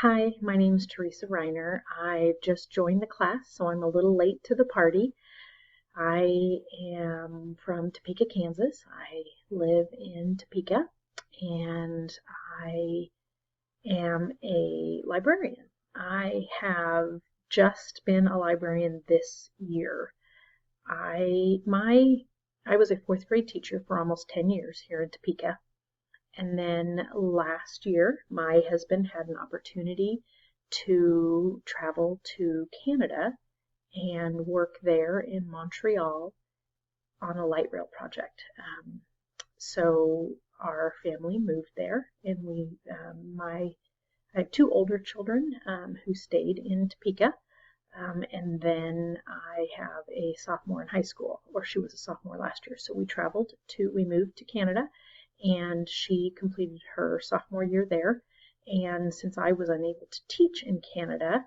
Hi, my name is Teresa Reiner. I just joined the class, so I'm a little late to the party. I am from Topeka, Kansas. I live in Topeka, and I am a librarian. I have just been a librarian this year. I was a fourth grade teacher for almost 10 years here in Topeka. And then last year, my husband had an opportunity to travel to Canada and work there in Montreal on a light rail project. So our family moved there, and I have two older children who stayed in Topeka, and then I have a sophomore in high school, or she was a sophomore last year. So we moved to Canada, and she completed her sophomore year there. And since I was unable to teach in Canada,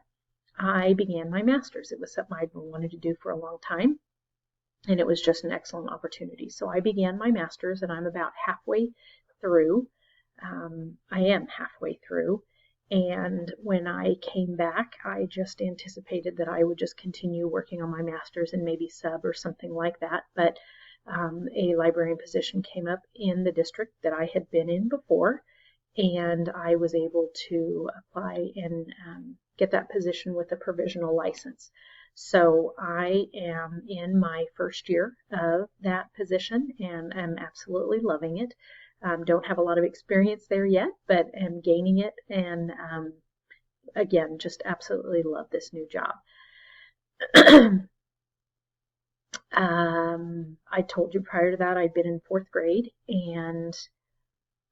I began my master's. It was something I'd wanted to do for a long time, and it was just an excellent opportunity. So I began my master's, and I'm about halfway through. I am halfway through. And when I came back, I just anticipated that I would just continue working on my master's and maybe sub or something like that. But a librarian position came up in the district that I had been in before, and I was able to apply and get that position with a provisional license. So I am in my first year of that position, and I'm absolutely loving it. Don't have a lot of experience there yet, but am gaining it, and again, just absolutely love this new job. I told you prior to that I'd been in fourth grade and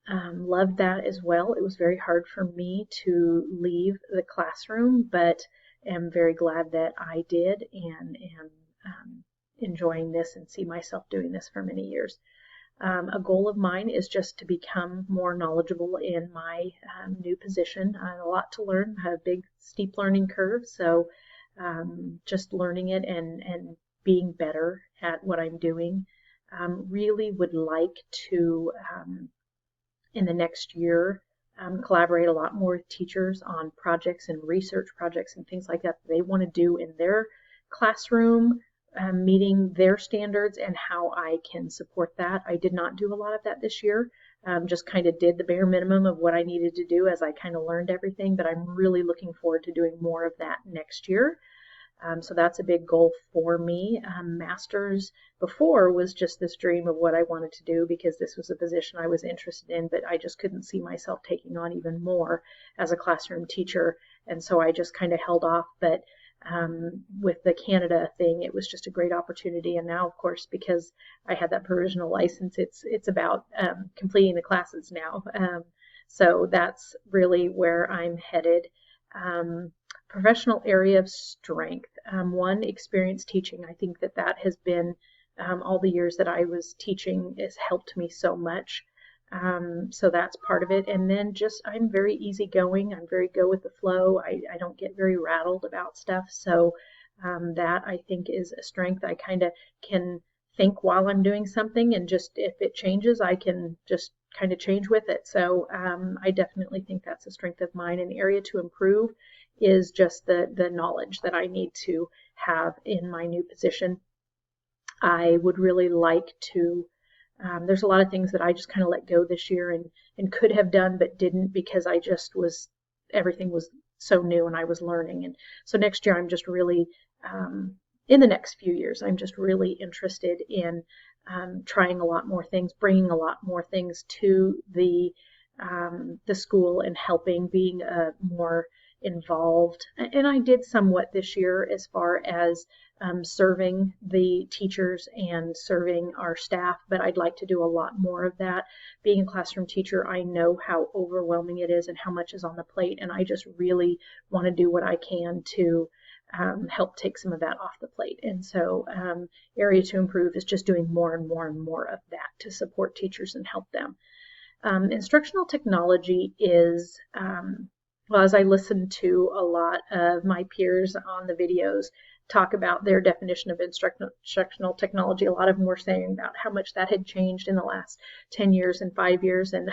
loved that as well. It was very hard for me to leave the classroom, but am very glad that I did, and am enjoying this and see myself doing this for many years. A goal of mine is just to become more knowledgeable in my new position. I have a lot to learn. I have a big, steep learning curve, so just learning it and being better at what I'm doing. Really would like to, in the next year, collaborate a lot more with teachers on projects and research projects and things like that they want to do in their classroom, meeting their standards, and how I can support that. I did not do a lot of that this year. Just kind of did the bare minimum of what I needed to do as I kind of learned everything, but I'm really looking forward to doing more of that next year. So that's a big goal for me. Master's before was just this dream of what I wanted to do because this was a position I was interested in, but I just couldn't see myself taking on even more as a classroom teacher. And so I just kind of held off. But with the Canada thing, it was just a great opportunity. And now, of course, because I had that provisional license, it's about completing the classes now. So that's really where I'm headed. Professional area of strength. One, experience teaching. I think that has been, all the years that I was teaching, has helped me so much. So that's part of it. And then just, I'm very easygoing. I'm very go with the flow. I don't get very rattled about stuff. So that I think is a strength. I kind of can think while I'm doing something, and just if it changes, I can just kind of change with it. So I definitely think that's a strength of mine. An area to improve is just the knowledge that I need to have in my new position. I would really like to, there's a lot of things that I just kind of let go this year and could have done but didn't because I just everything was so new and I was learning. And so next year I'm just really, in the next few years, I'm just really interested in trying a lot more things, bringing a lot more things to the school and helping, being more involved. And I did somewhat this year as far as serving the teachers and serving our staff, but I'd like to do a lot more of that. Being a classroom teacher, I know how overwhelming it is and how much is on the plate, and I just really want to do what I can to help take some of that off the plate. And so area to improve is just doing more and more and more of that to support teachers and help them. Instructional technology is, well, as I listen to a lot of my peers on the videos, talk about their definition of instructional technology. A lot of them were saying about how much that had changed in the last 10 years and 5 years. And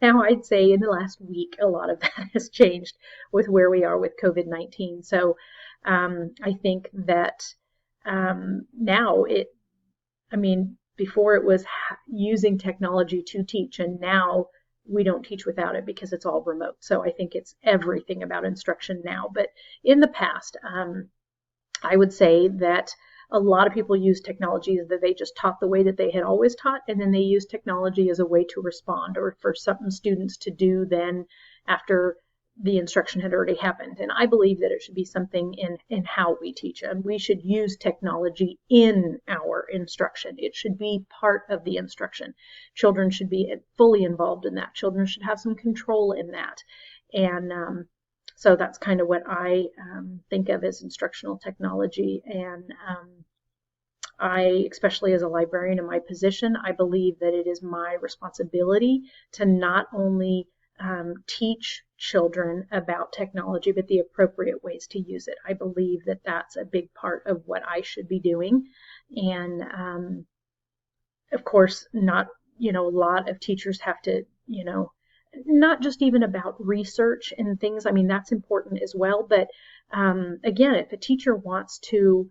now I'd say in the last week, a lot of that has changed with where we are with COVID-19. So I think that now before it was using technology to teach, and now we don't teach without it because it's all remote. So I think it's everything about instruction now. But in the past, I would say that a lot of people use technology that they just taught the way that they had always taught, and then they use technology as a way to respond or for some students to do then after the instruction had already happened. And I believe that it should be something in how we teach, and we should use technology in our instruction. It should be part of the instruction. Children should be fully involved in that. Children should have some control in that. And so that's kind of what I think of as instructional technology. And I, especially as a librarian in my position, I believe that it is my responsibility to not only teach children about technology, but the appropriate ways to use it. I believe that that's a big part of what I should be doing. And of course, not, a lot of teachers have to, not just even about research and things. I mean, that's important as well. But again, if a teacher wants to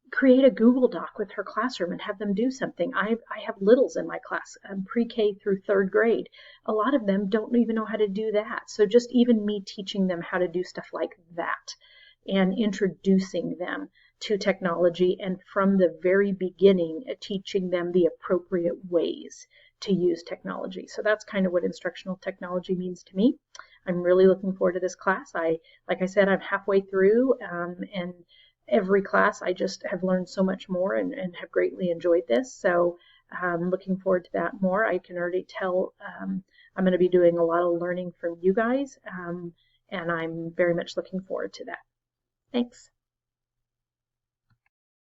create a Google Doc with her classroom and have them do something. I have littles in my class, pre-K through third grade. A lot of them don't even know how to do that. So just even me teaching them how to do stuff like that and introducing them to technology, and from the very beginning, teaching them the appropriate ways to use technology. So that's kind of what instructional technology means to me. I'm really looking forward to this class. Like I said, I'm halfway through, and every class I just have learned so much more and have greatly enjoyed this. So I'm looking forward to that more. I can already tell I'm going to be doing a lot of learning from you guys, and I'm very much looking forward to that. Thanks.